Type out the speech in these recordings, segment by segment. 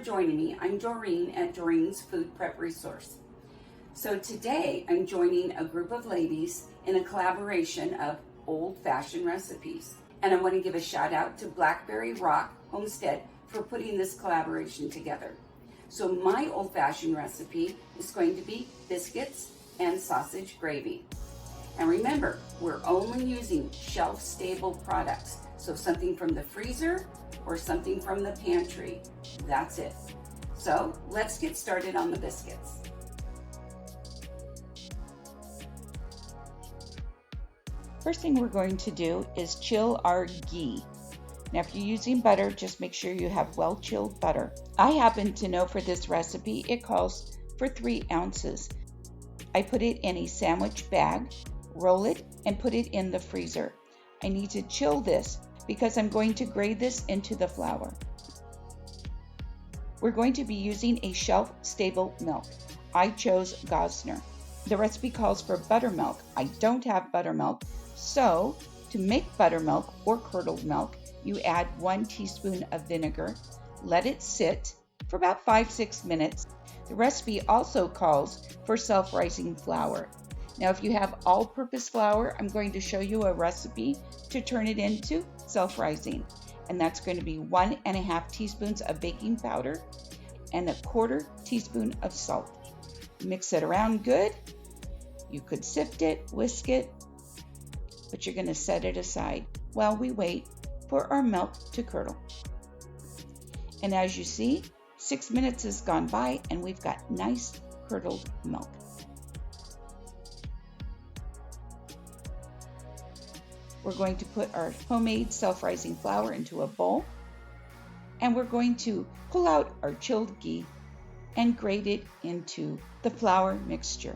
joining me. I'm Doreen at Doreen's Food Prep Resource. So today I'm joining a group of ladies in a collaboration of old-fashioned recipes. And I want to give a shout out to Blackberry Rock Homestead for putting this collaboration together. So my old-fashioned recipe is going to be biscuits and sausage gravy. And remember, we're only using shelf-stable products. So something from the freezer or something from the pantry. That's it. So let's get started on the biscuits. First thing we're going to do is chill our ghee. Now if you're using butter, just make sure you have well-chilled butter. I happen to know for this recipe it calls for 3 ounces. I put it in a sandwich bag, roll it, and put it in the freezer. I need to chill this because I'm going to grate this into the flour. We're going to be using a shelf-stable milk. I chose Gosner. The recipe calls for buttermilk. I don't have buttermilk, so to make buttermilk or curdled milk, you add 1 teaspoon of vinegar, let it sit for about 5-6 minutes. The recipe also calls for self-rising flour. Now if you have all-purpose flour, I'm going to show you a recipe to turn it into self-rising. And that's going to be 1.5 teaspoons of baking powder and 1/4 teaspoon of salt. Mix it around good. You could sift it, whisk it, but you're going to set it aside while we wait for our milk to curdle. And as you see, 6 minutes has gone by and we've got nice curdled milk. We're going to put our homemade self-rising flour into a bowl, and we're going to pull out our chilled ghee and grate it into the flour mixture.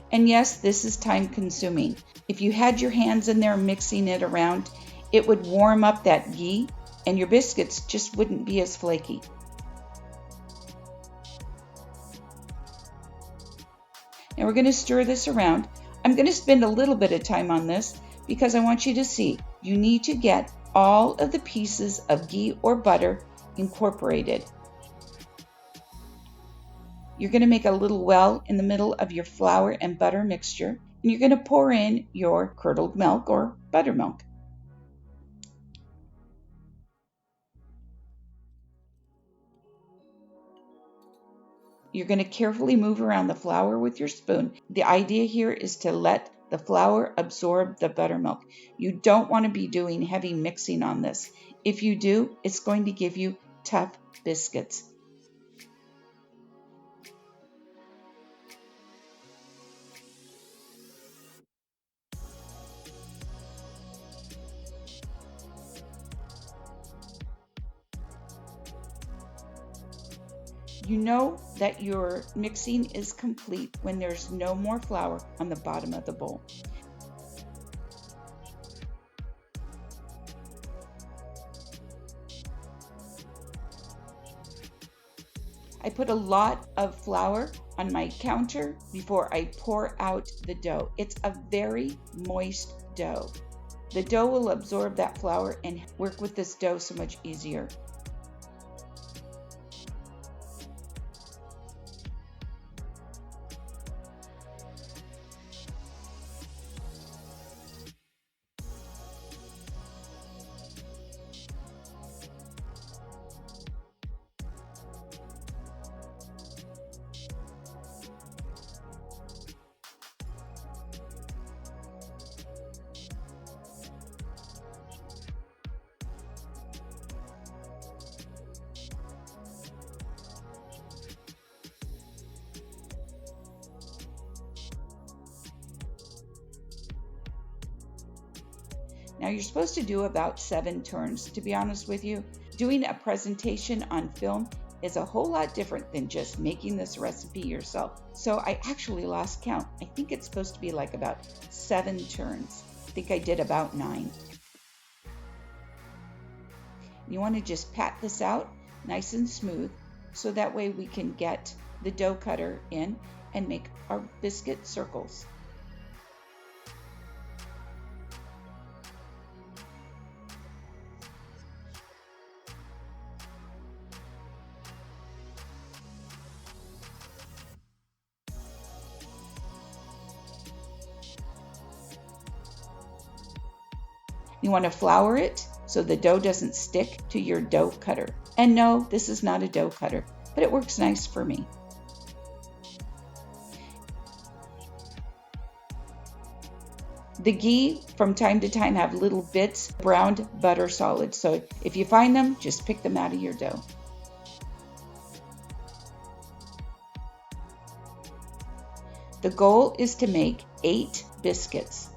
And yes, this is time consuming. If you had your hands in there mixing it around, it would warm up that ghee and your biscuits just wouldn't be as flaky. Now we're going to stir this around. I'm going to spend a little bit of time on this because I want you to see you need to get all of the pieces of ghee or butter incorporated. You're going to make a little well in the middle of your flour and butter mixture, and you're going to pour in your curdled milk or buttermilk. You're going to carefully move around the flour with your spoon. The idea here is to let the flour absorb the buttermilk. You don't want to be doing heavy mixing on this. If you do, it's going to give you tough biscuits. You know that your mixing is complete when there's no more flour on the bottom of the bowl. I put a lot of flour on my counter before I pour out the dough. It's a very moist dough. The dough will absorb that flour and work with this dough so much easier. Now you're supposed to do about 7 turns. To be honest with you, doing a presentation on film is a whole lot different than just making this recipe yourself. So I actually lost count. I think it's supposed to be like about 7 turns. I think I did about 9. You want to just pat this out nice and smooth so that way we can get the dough cutter in and make our biscuit circles. You want to flour it so the dough doesn't stick to your dough cutter. And no, this is not a dough cutter, but it works nice for me. The ghee from time to time have little bits of browned butter solid, so if you find them, just pick them out of your dough. The goal is to make 8 biscuits.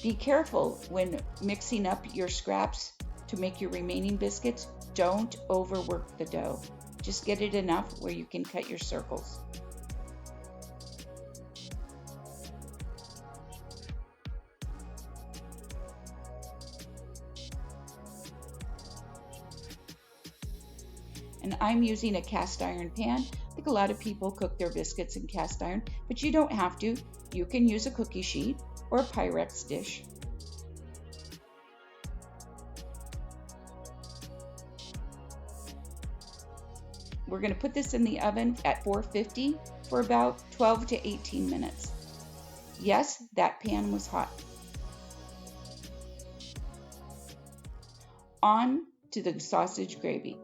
Be careful when mixing up your scraps to make your remaining biscuits. Don't overwork the dough. Just get it enough where you can cut your circles. And I'm using a cast iron pan. I think a lot of people cook their biscuits in cast iron, but you don't have to. You can use a cookie sheet or a Pyrex dish. We're going to put this in the oven at 450 for about 12 to 18 minutes. Yes, that pan was hot. On to the sausage gravy.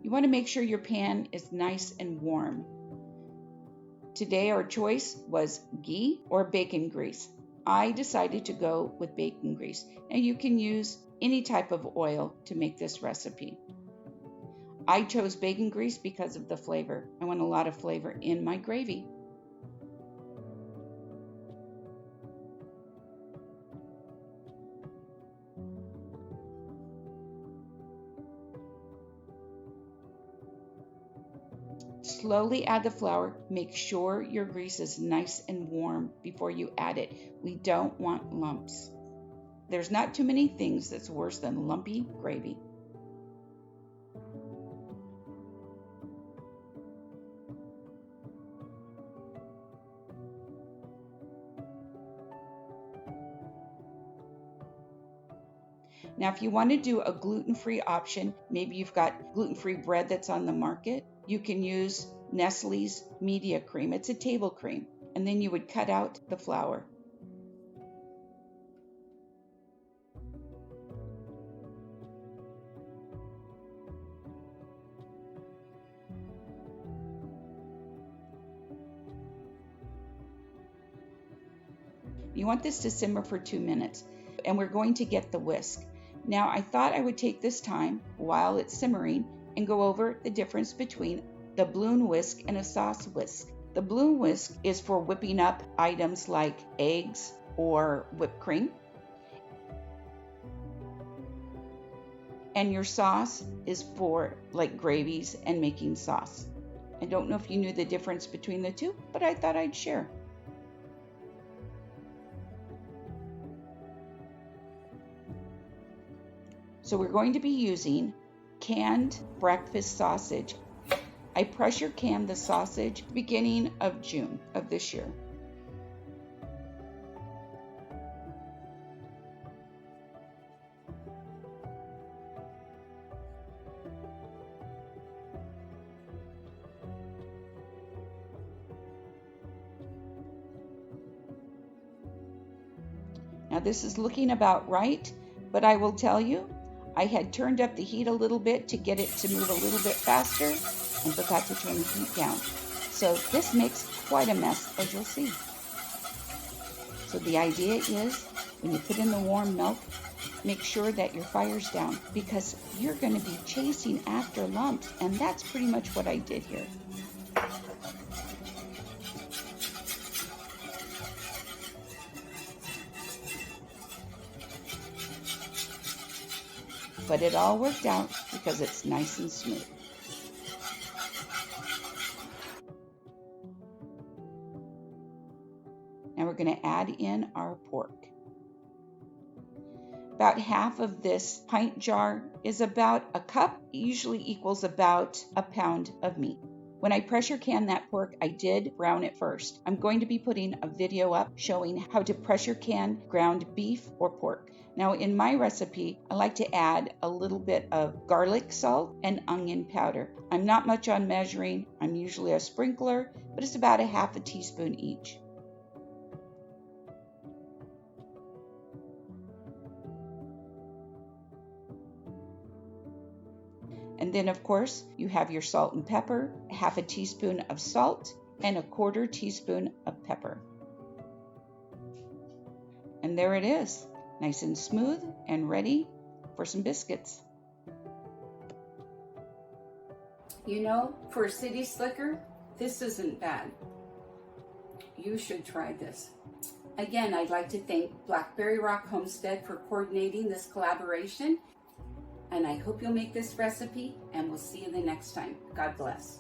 You want to make sure your pan is nice and warm. Today our choice was ghee or bacon grease. I decided to go with bacon grease. Now you can use any type of oil to make this recipe. I chose bacon grease because of the flavor. I want a lot of flavor in my gravy. Slowly add the flour. Make sure your grease is nice and warm before you add it. We don't want lumps. There's not too many things that's worse than lumpy gravy. Now, if you want to do a gluten-free option, maybe you've got gluten-free bread that's on the market, you can use Nestle's Media Cream. It's a table cream. And then you would cut out the flour. You want this to simmer for 2 minutes, and we're going to get the whisk. Now, I thought I would take this time while it's simmering and go over the difference between the balloon whisk and a sauce whisk. The balloon whisk is for whipping up items like eggs or whipped cream. And your sauce is for like gravies and making sauce. I don't know if you knew the difference between the two, but I thought I'd share. So we're going to be using canned breakfast sausage. I pressure canned the sausage beginning of June of this year. Now this is looking about right, but I will tell you, I had turned up the heat a little bit to get it to move a little bit faster and forgot to turn the heat down. So this makes quite a mess, as you'll see. So the idea is, when you put in the warm milk, make sure that your fire's down, because you're going to be chasing after lumps, and that's pretty much what I did here. But it all worked out because it's nice and smooth. Now we're going to add in our pork. About half of this pint jar is about a cup, usually equals about a pound of meat. When I pressure can that pork, I did brown it first. I'm going to be putting a video up showing how to pressure can ground beef or pork. Now in my recipe, I like to add a little bit of garlic salt and onion powder. I'm not much on measuring. I'm usually a sprinkler, but it's about a half a teaspoon each. And then of course, you have your salt and pepper, half a teaspoon of salt, and a quarter teaspoon of pepper. And there it is, nice and smooth and ready for some biscuits. You know, for a city slicker, this isn't bad. You should try this. Again, I'd like to thank Blackberry Rock Homestead for coordinating this collaboration. And I hope you'll make this recipe, and we'll see you the next time. God bless.